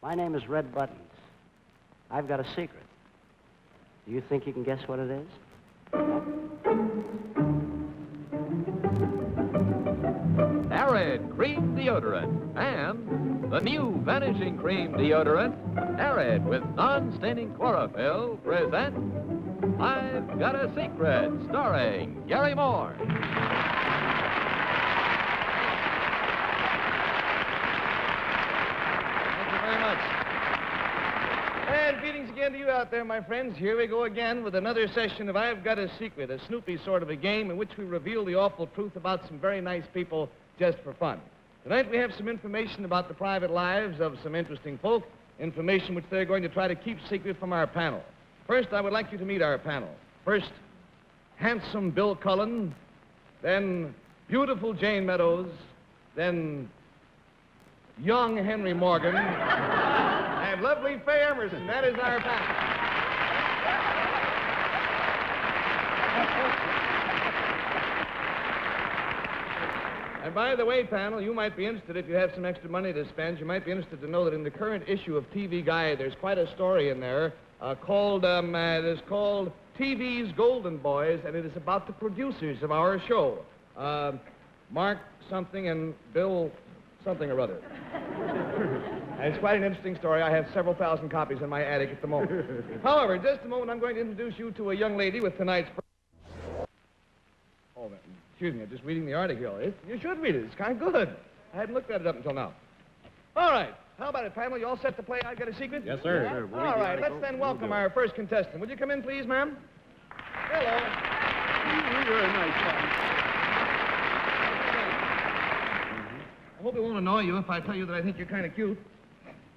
My name is Red Buttons. I've got a secret. Do you think you can guess what it is? Arid Cream Deodorant and the new Vanishing Cream Deodorant, Arid with non-staining chlorophyll, present I've Got a Secret, starring Gary Moore. And greetings again to you out there, my friends. Here we go again with another session of I've Got a Secret, a Snoopy sort of a game in which we reveal the awful truth about some very nice people just for fun. Tonight we have some information about the private lives of some interesting folk, information which they're going to try to keep secret from our panel. First, I would like you to meet our panel. First, handsome Bill Cullen, then beautiful Jane Meadows, then young Henry Morgan, and lovely Faye Emerson. That is our panel. And by the way, panel, you might be interested, if you have some extra money to spend, you might be interested to know that in the current issue of TV Guide, there's quite a story in there called TV's Golden Boys, and it is about the producers of our show. Mark something and Bill something or other. And it's quite an interesting story. I have several thousand copies in my attic at the moment. However, in just a moment, I'm going to introduce you to a young lady with tonight's... Oh, excuse me, I'm just reading the article. You should read it. It's kind of good. I hadn't looked at it up until now. All right. How about it, panel? You all set to play I've Got a Secret? Yes, sir. Yeah? All right. Let's then welcome our first contestant. Would you come in, please, ma'am? Hello. You're a nice guy. I hope it won't annoy you if I tell you that I think you're kind of cute.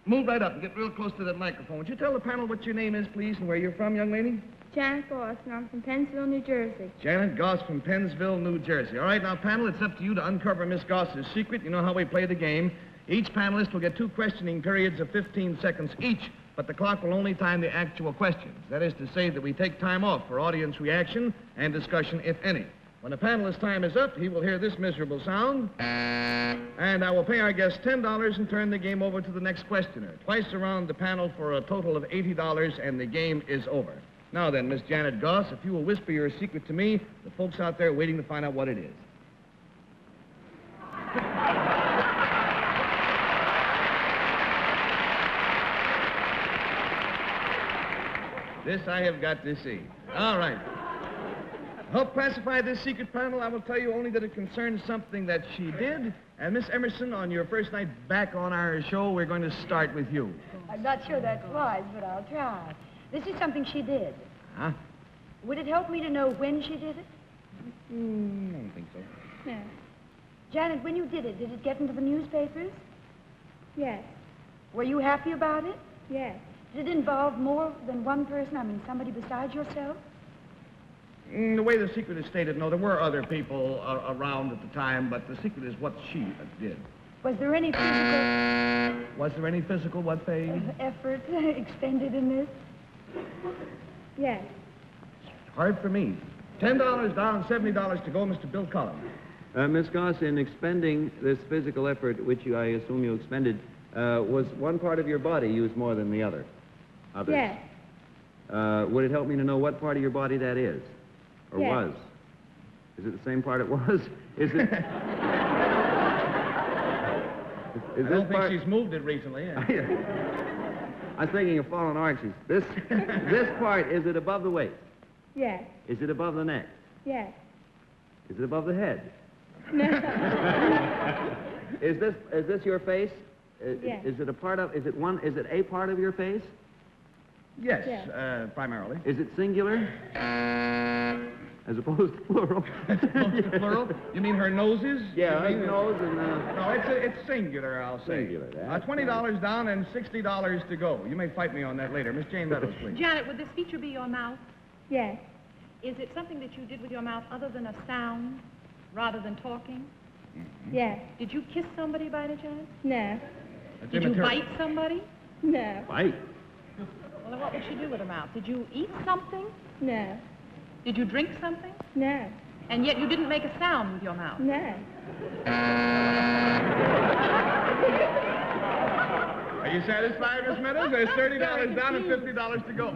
Move right up and get real close to that microphone. Would you tell the panel what your name is, please, and where you're from, young lady? Janet Goss, and I'm from Pennsville, New Jersey. Janet Goss from Pennsville, New Jersey. All right, now, panel, it's up to you to uncover Miss Goss's secret. You know how we play the game. Each panelist will get 2 questioning periods of 15 seconds each, but the clock will only time the actual questions. That is to say that we take time off for audience reaction and discussion, if any. When a panelist's time is up, he will hear this miserable sound, and I will pay our guest $10 and turn the game over to the next questioner. Twice around the panel for a total of $80, and the game is over. Now then, Miss Janet Goss, if you will whisper your secret to me, the folks out there are waiting to find out what it is. This I have got to see. All right. To help classify this secret, panel, I will tell you only that it concerns something that she did. And Miss Emerson, on your first night back on our show, we're going to start with you. I'm not sure that's wise, but I'll try. This is something she did. Huh? Would it help me to know when she did it? I don't think so. No. Janet, when you did it get into the newspapers? Yes. Were you happy about it? Yes. Did it involve more than one person? I mean, somebody besides yourself? The way the secret is stated, no, there were other people around at the time, but the secret is what she did. Was there any physical... Was there any physical, what, Faye? Effort expended in this? Yes. Hard for me. $10 down, $70 to go, Mr. Bill Cullen. Miss Goss, in expending this physical effort, which I assume you expended, was one part of your body used more than the other? Others? Yes. Would it help me to know what part of your body that is? Or Yes. was? Is it the same part it was? Is it... I don't think she's moved it recently. I'm thinking of fallen arches. This part, is it above the waist? Yes. Is it above the neck? Yes. Is it above the head? No. Is this your face? Yes. Is it a part of, is it a part of your face? Yes, Yes. Primarily. Is it singular? As opposed to plural? Plural? You mean her noses? Yeah, You mean- her nose and... No, it's singular, I'll say. Singular, that's $20 down and $60 to go. You may fight me on that later. Miss Jane Meadows, please. Janet, would this feature be your mouth? Yes. Is it something that you did with your mouth other than a sound, rather than talking? Yes. Did you kiss somebody by any chance? No. That's Did you immaterial. bite somebody? No. Bite. Well, then what would she do with her mouth? Did you eat something? No. Did you drink something? No. And yet you didn't make a sound with your mouth. No. Are Are you satisfied, Miss Meadows? There's $30 down and $50 to go.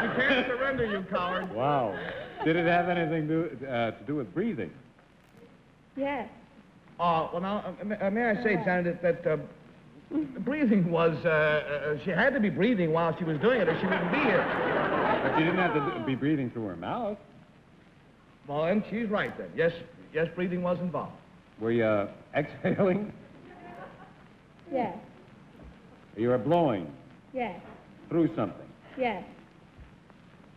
You can't surrender, you coward. Wow. Did it have anything to do with breathing? Yes. Well, now, may I say, Janet, that breathing was, she had to be breathing while she was doing it, or she wouldn't be here. But she didn't have to be breathing through her mouth. Well, then she's right, then. Yes, breathing was involved. Were you exhaling? Yes. You were blowing Yes. through something? Yes.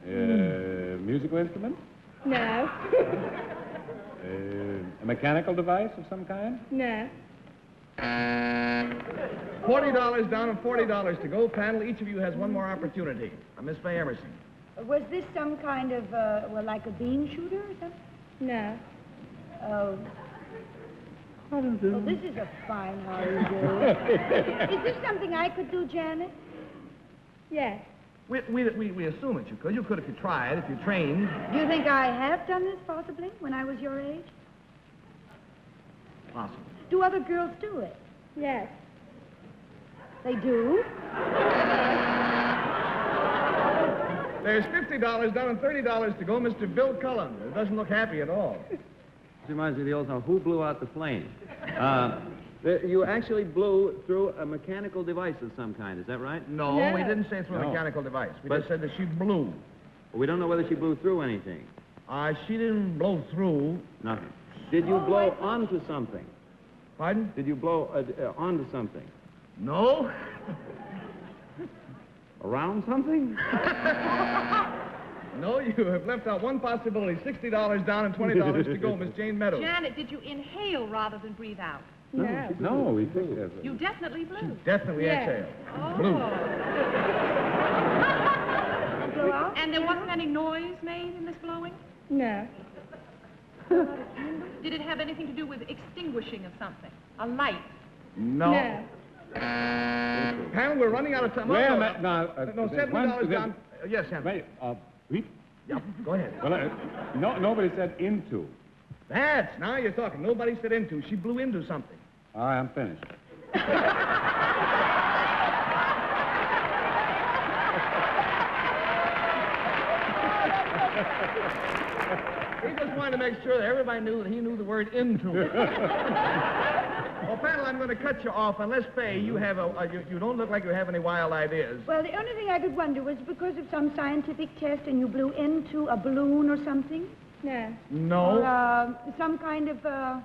Musical instrument? No. A mechanical device of some kind? No. $40 down and $40 to go. Panel, each of you has one more opportunity. Miss May Emerson. Was this some kind of, like a bean shooter or something? No. Oh. Well, this is a fine how you do. Is this something I could do, Janet? Yes. We assume that you could. You could if you tried, if you trained. Do you think I have done this, possibly, when I was your age? Possible. Do other girls do it? Yes. They do? There's $50 down and $30 to go. Mr. Bill Cullen. It doesn't look happy at all. This reminds me of the old song, Who Blew Out the Flame? You actually blew through a mechanical device of some kind, is that right? No, No. we didn't say through a No. mechanical device. We But- just said that she blew. Well, we don't know whether she blew through anything. She didn't blow through. Nothing. Did you blow onto something? Pardon? Did you blow onto something? No. Around something? No, you have left out one possibility. $60 down and $20 to go, Miss Jane Meadows. Janet, did you inhale rather than breathe out? No. No, we think that's You definitely blew. Definitely Yes. exhale. Oh. Blue. Blow out? And there wasn't any noise made in this blowing? No. Did it have anything to do with extinguishing of something? A light? No. No. Panel, we're running out of time. Wait a No, minute. No, no, $70 down. Yes, Henry. Wait, we? Yep, go ahead. Well, nobody said into. That's, now you're talking. Nobody said into. She blew into something. All right, I'm finished. He just wanted to make sure that everybody knew that he knew the word into. Well, panel, I'm going to cut you off. Unless, Faye, you have you don't look like you have any wild ideas. Well, the only thing I could wonder was because of some scientific test and you blew into a balloon or something? No. No. Or some kind of, oh,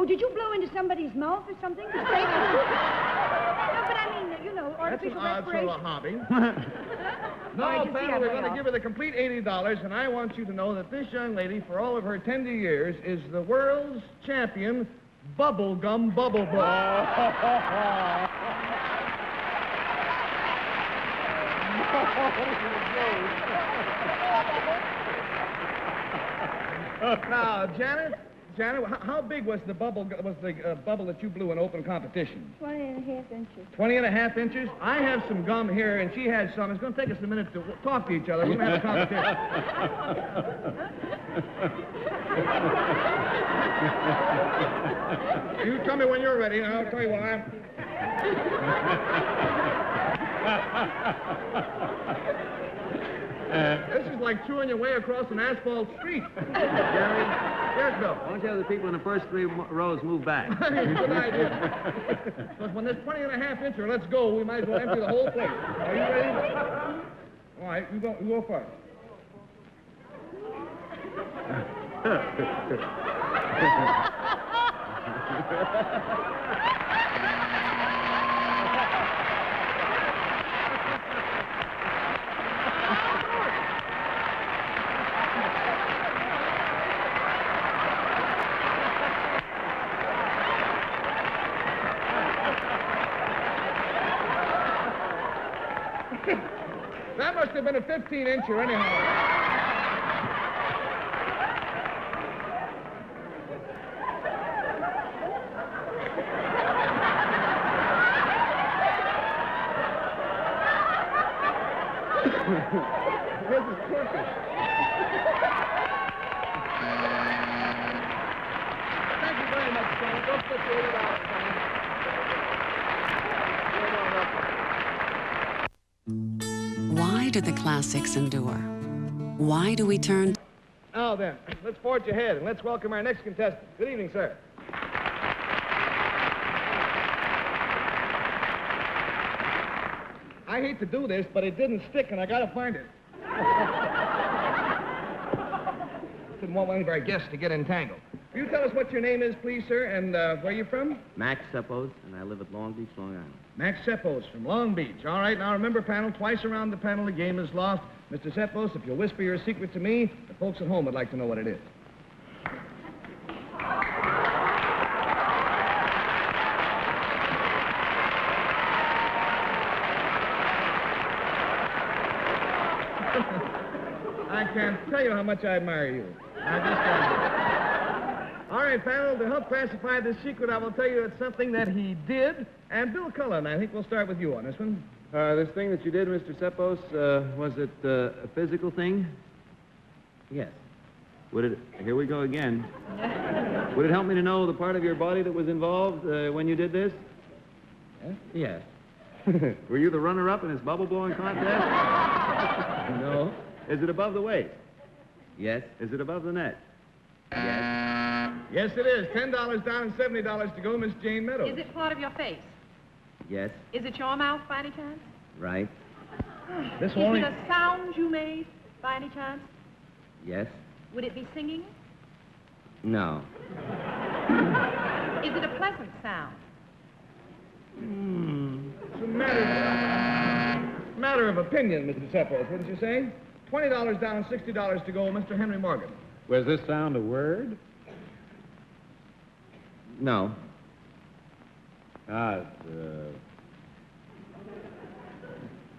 did you blow into somebody's mouth or something? To save No, but I mean, you know, That's an artificial odd sort of a respiration. hobby. All right, No, you see, panel, I'm we're way going to off. give her the complete $80, and I want you to know that this young lady, for all of her tender years, is the world's champion bubblegum bubble ball. Now, Janet, how big was the bubble that you blew in open competition? 20.5 inches. 20.5 inches? I have some gum here, and she has some. It's going to take us a minute to talk to each other. We're going to have a competition. You tell me when you're ready, and I'll tell you when I'm... This is like chewing your way across an asphalt street. Gary. Yes, Bill. Why don't you have the people in the first three rows move back? Good idea. Because when this 20.5 incher, let's go, we might as well empty the whole place. Are you ready? All right, you go first. That must have been a 15-incher anyhow. This is perfect. Thank you very much, John. Why do the classics endure? Why do we turn... Now then, let's forge ahead and let's welcome our next contestant. Good evening, sir. I hate to do this, but it didn't stick, and I gotta find it. Didn't want one of our guests to get entangled. Will you tell us what your name is, please, sir, and where you from? Max Seppos, and I live at Long Beach, Long Island. Max Seppos from Long Beach. All right, now remember, panel, twice around the panel, the game is lost. Mr. Seppos, if you'll whisper your secret to me, the folks at home would like to know what it is. I can't tell you how much I admire you. I just can't. All right, panel, to help classify this secret, I will tell you it's something that he did. And Bill Cullen, I think we'll start with you on this one. This thing that you did, Mr. Seppos, was it a physical thing? Yes. Would it... Here we go again. Would it help me to know the part of your body that was involved when you did this? Yes. Were you the runner-up in this bubble-blowing contest? No. Is it above the waist? Yes. Is it above the neck? Yes. Yes, it is. $10 down and $70 to go, Miss Jane Meadows. Is it part of your face? Yes. Is it your mouth by any chance? Right. This Is one. it a sound you made by any chance? Yes. Would it be singing? No. Is it a pleasant sound? It's a matter of opinion, Mr. Seppos, wouldn't you say? $20 down and $60 to go, Mr. Henry Morgan. Was this sound a word? No.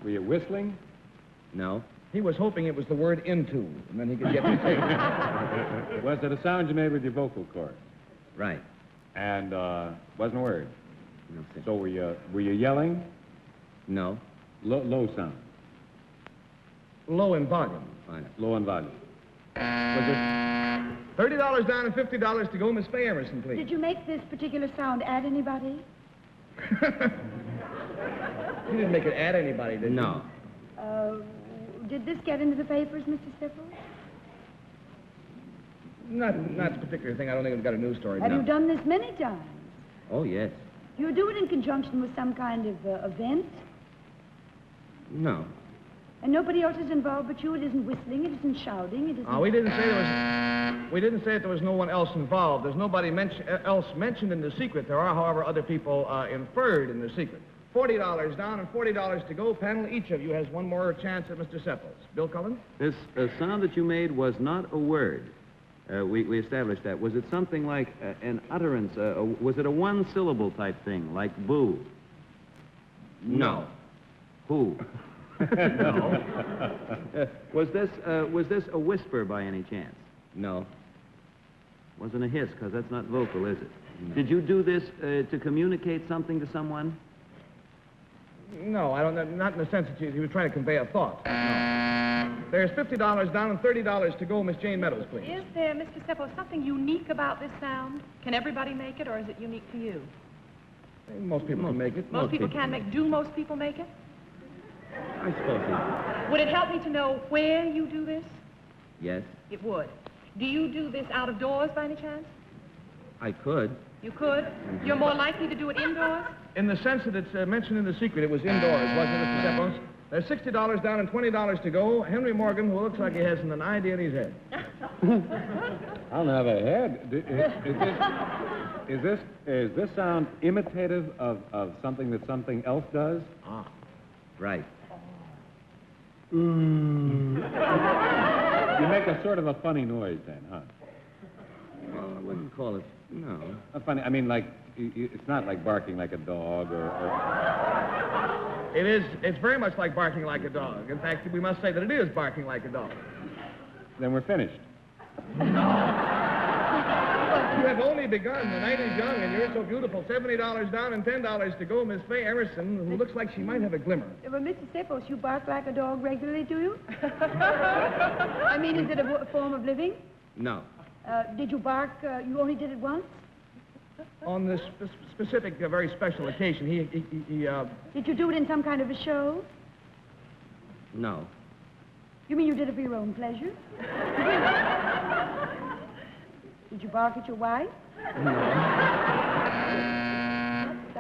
Were you whistling? No. He was hoping it was the word into, and then he could get the tape. Was it a sound you made with your vocal cords? Right. And wasn't a word? No, sir. So were you yelling? No. Low sound. Low in volume. Fine. Low in volume. Was it $30 down and $50 to go, Miss Fay Emerson, please? Did you make this particular sound at anybody? You didn't make it at anybody, did you? No. Did this get into the papers, Mr. Seppos? Not this particular thing. I don't think it's got a news story. Have No. you done this many times? Oh, yes. You do it in conjunction with some kind of event? No. And nobody else is involved but you? It isn't whistling, it isn't shouting, it isn't... We didn't say that there was no one else involved. There's nobody else mentioned in the secret. There are, however, other people inferred in the secret. $40 down and $40 to go. Panel, each of you has one more chance at Mr. Seppos. Bill Cullen? This sound that you made was not a word. We established that. Was it something like an utterance? Was it a one-syllable type thing, like boo? No. Who? No. Was this a whisper by any chance? No. Wasn't a hiss, because that's not vocal, is it? No. Did you do this to communicate something to someone? No, I don't. Not in the sense that he was trying to convey a thought. No. There's $50 down and $30 to go, Miss Jane Meadows, please. Is there, Mr. Seppos, something unique about this sound? Can everybody make it, or is it unique to you? Most people can make it. Most people can make. Do most people make it? I suppose so. Would it help me to know where you do this? Yes. It would. Do you do this out of doors by any chance? I could. You could? You're more likely to do it indoors? In the sense that it's mentioned in the secret, it was indoors, wasn't it, Mr. Seppos? There's $60 down and $20 to go. Henry Morgan, who looks like he has an idea in his head. I don't have a head. Is this sound imitative of something that something else does? Ah. Right. You make a sort of a funny noise then, huh? Well, I wouldn't call it, no. Not funny. I mean, like, it's not like barking like a dog or... It is. It's very much like barking like a dog. In fact, we must say that it is barking like a dog. Then we're finished. You have only begun. The night is young, and you're so beautiful. $70 down and $10 to go, Miss Fay Emerson, who looks like she might have a glimmer. Well, Mr. Seppos, you bark like a dog regularly, do you? I mean, is it a form of living? No. Did you bark, you only did it once? On this specific, very special occasion, he Did you do it in some kind of a show? No. You mean you did it for your own pleasure? Did you bark at your wife?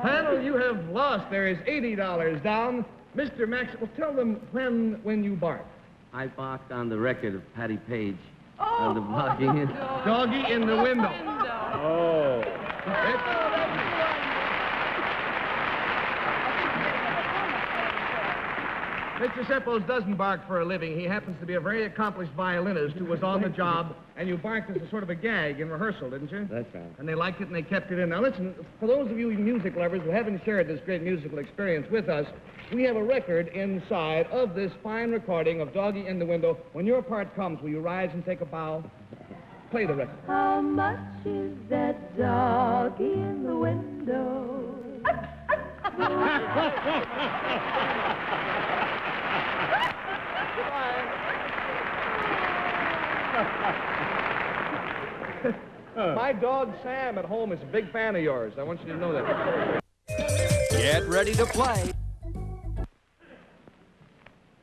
Panel, you have lost. There is $80 down. Mr. Maxwell, tell them when you bark. I barked on the record of Patty Page. Oh! On the barking in. Doggy in the window. Oh. Mr. Seppos doesn't bark for a living. He happens to be a very accomplished violinist who was on the job, and you barked as a sort of a gag in rehearsal, didn't you? That's right. And they liked it, and they kept it in. Now, listen, for those of you music lovers who haven't shared this great musical experience with us, we have a record inside of this fine recording of Doggy in the Window. When your part comes, will you rise and take a bow? Play the record. How much is that doggy in the window? My dog Sam at home is a big fan of yours. I want you to know that. Get ready to play.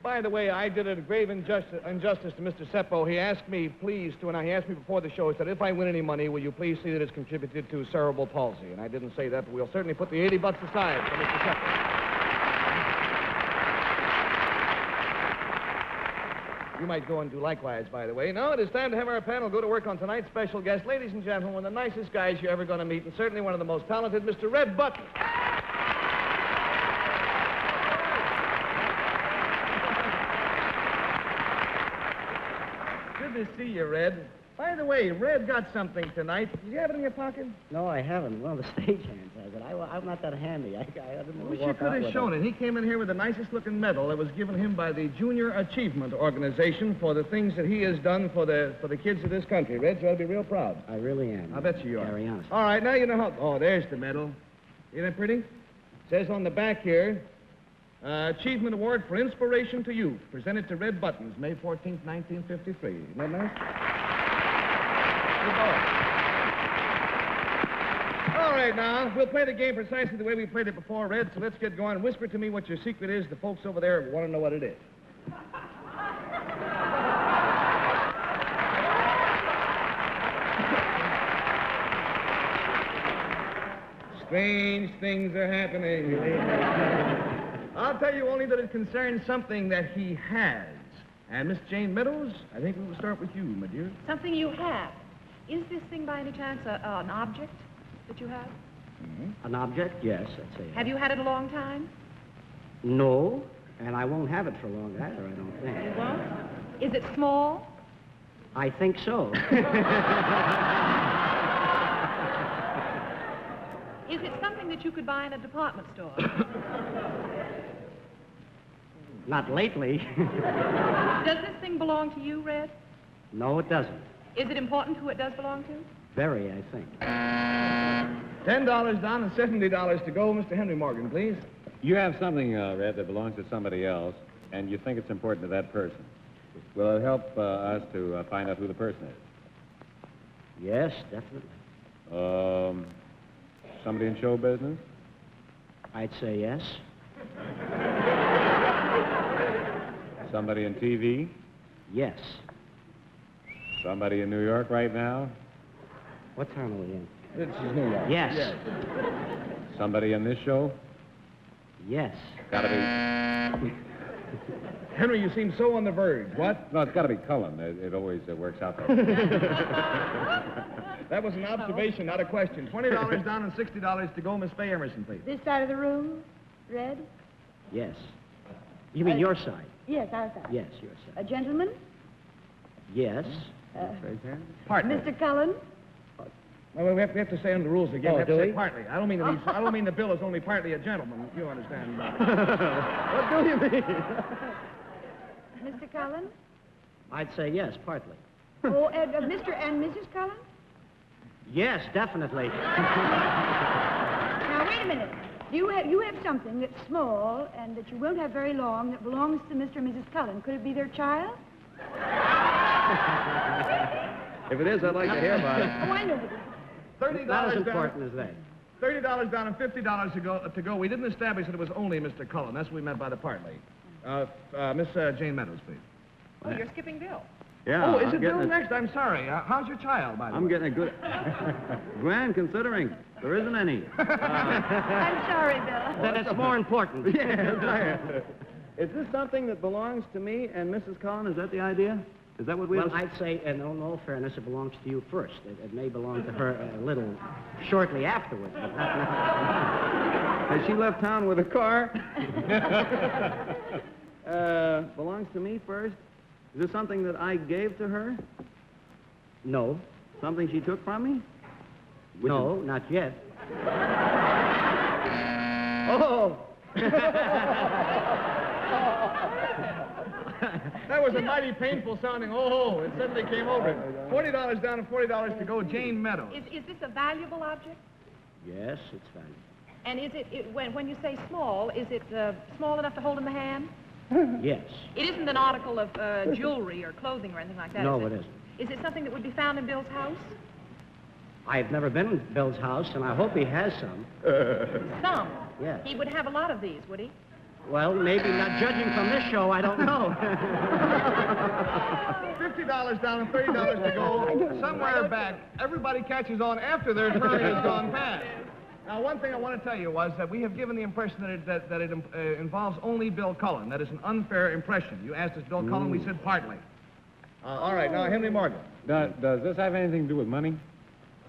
By the way, I did a grave injustice to Mr. Seppo. He asked me, please, and he asked me before the show, he said, if I win any money, will you please see that it's contributed to cerebral palsy? And I didn't say that, but we'll certainly put the $80 aside for Mr. Seppo. You might go and do likewise, by the way. Now it is time to have our panel go to work on tonight's special guest. Ladies and gentlemen, one of the nicest guys you're ever going to meet, and certainly one of the most talented, Mr. Red Button. Good to see you, Red. By the way, Red got something tonight. Did you have it in your pocket? No, I haven't. One of the stagehands has it. I'm not that handy. I didn't want Wish to you walk could out have with shown it. it. He came in here with the nicest-looking medal that was given him by the Junior Achievement Organization for the things that he has done for the kids of this country. Red, you ought to be real proud. I really am. I bet you are. Carry on. All right, now you know how... Oh, there's the medal. Isn't that pretty? It says on the back here, Achievement Award for Inspiration to Youth, presented to Red Buttons, May 14th, 1953. Isn't that nice? Good boy. All right, now, we'll play the game precisely the way we played it before, Red, so let's get going. Whisper to me what your secret is. The folks over there want to know what it is. Strange things are happening. I'll tell you only that it concerns something that he has. And Miss Jane Meadows, I think we will start with you, my dear. Something you have. Is this thing by any chance an object that you have? Mm-hmm. An object? Yes, I'd say. Have you had it a long time? No, and I won't have it for long either, I don't think. You won't? Is it small? I think so. Is it something that you could buy in a department store? Not lately. Does this thing belong to you, Red? No, it doesn't. Is it important who it does belong to? Very, I think. $10 down and $70 to go. Mr. Henry Morgan, please. You have something, Red, that belongs to somebody else, and you think it's important to that person. Will it help us to find out who the person is? Yes, definitely. Somebody in show business? I'd say yes. Somebody in TV? Yes. Somebody in New York right now? What time are we in? This is New York. Yes. Somebody in this show? Yes. Gotta be... Henry, you seem so on the verge. What? No, it's gotta be Cullen. It always works out that way. That was an observation, not a question. $20 down and $60 to go. Miss Faye Emerson, please. This side of the room, Red? Yes. You mean your side? Yes, our side. Yes, your side. A gentleman? Yes. Partly. Mr. Cullen? Well, we have to say under the rules again. Oh, we have to do say we? partly. I don't mean the bill is only partly a gentleman. You understand? What do you mean? Mr. Cullen? I'd say yes, partly. Oh, Mr. and Mrs. Cullen? Yes, definitely. Now, wait a minute. You have something that's small and that you won't have very long that belongs to Mr. and Mrs. Cullen. Could it be their child? If it is, I'd like to hear about it. Oh, I know it is. $30 Not as down. important as that. $30 down and $50 to go. We didn't establish that it was only Mr. Cullen. That's what we meant by the partly. Miss Jane Meadows, please. Oh, you're skipping Bill. Yeah. Oh, is I'm it Bill getting next? I'm sorry. How's your child, by the way? I'm getting a good... Grand, considering there isn't any. I'm sorry, Bill. Then it's more important. Yeah. Is this something that belongs to me and Mrs. Cullen? Is that the idea? Is that what we... Well, I'd say, in all fairness, it belongs to you first. It may belong to her a little shortly afterwards, but not now. Has she left town with a car? Belongs to me first? Is this something that I gave to her? No. Something she took from me? No, not yet. Oh! That was a mighty painful sounding oh, it suddenly came over. $40 down and $40 to go, Jane Meadows. Is this a valuable object? Yes, it's valuable. And is when you say small, is it small enough to hold in the hand? Yes. It isn't an article of jewelry or clothing or anything like that, No, is it isn't. Is it something that would be found in Bill's house? I've never been in Bill's house, and I hope he has some. Some. Yes. He would have a lot of these, would he? Well, maybe not. Judging from this show, I don't know. $50 down and $30 to go. Somewhere back, everybody catches on after their turn has gone past. Now, one thing I want to tell you was that we have given the impression that it involves only Bill Cullen. That is an unfair impression. You asked us Bill Cullen, we said partly. All right, now, Henry Morgan. Does this have anything to do with money?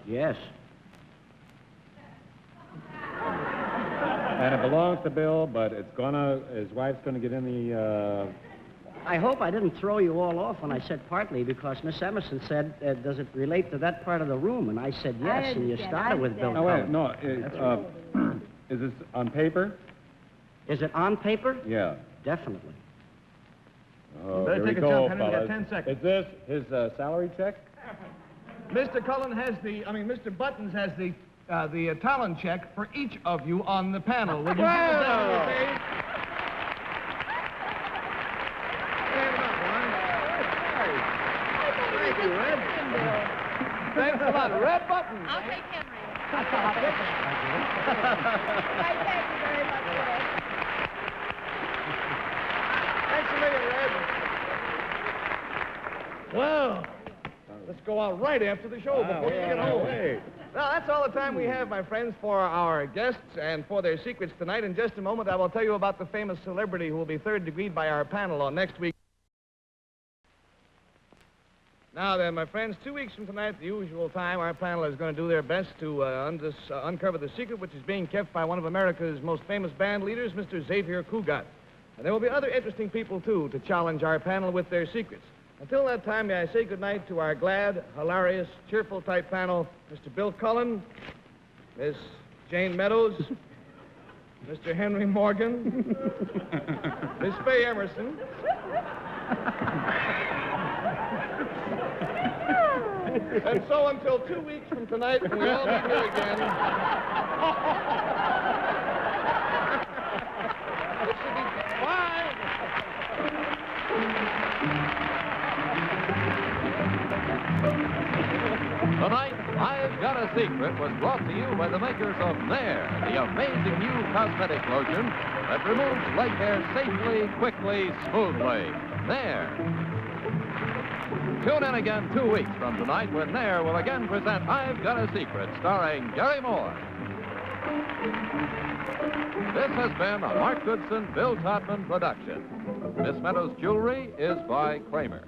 Yes. And it belongs to Bill, but his wife's gonna get in the, I hope I didn't throw you all off when I said partly, because Miss Emerson said, does it relate to that part of the room? And I said yes, and you started with Bill No, wait, Cullen. no, is this on paper? Is it on paper? Yeah. Definitely. Oh, Better here we take a go, jump, Henry, we got fellas. 10 seconds. Is this his salary check? Mr. Cullen has Mr. Buttons has the talent check for each of you on the panel. Would you give us that, okay? Thank you, Red. Thanks a lot. Red Buttons. I'll take Henry. Thank you very much, Bill. Thanks a million, Red. Well, let's go out right after the show before you get home. Well, that's all the time we have, my friends, for our guests and for their secrets tonight. In just a moment, I will tell you about the famous celebrity who will be third-degreed by our panel on next week. Now then, my friends, 2 weeks from tonight, the usual time, our panel is going to do their best to uncover the secret which is being kept by one of America's most famous band leaders, Mr. Xavier Cugat. And there will be other interesting people, too, to challenge our panel with their secrets. Until that time, may I say goodnight to our glad, hilarious, cheerful-type panel, Mr. Bill Cullen, Miss Jane Meadows, Mr. Henry Morgan, Miss Faye Emerson, and so until 2 weeks from tonight, when we all meet here again, it should be fine. Tonight, I've Got a Secret was brought to you by the makers of Nair, the amazing new cosmetic lotion that removes leg hair safely, quickly, smoothly. Nair. Tune in again 2 weeks from tonight when Nair will again present I've Got a Secret, starring Gary Moore. This has been a Mark Goodson, Bill Todman production. Miss Meadows' jewelry is by Kramer.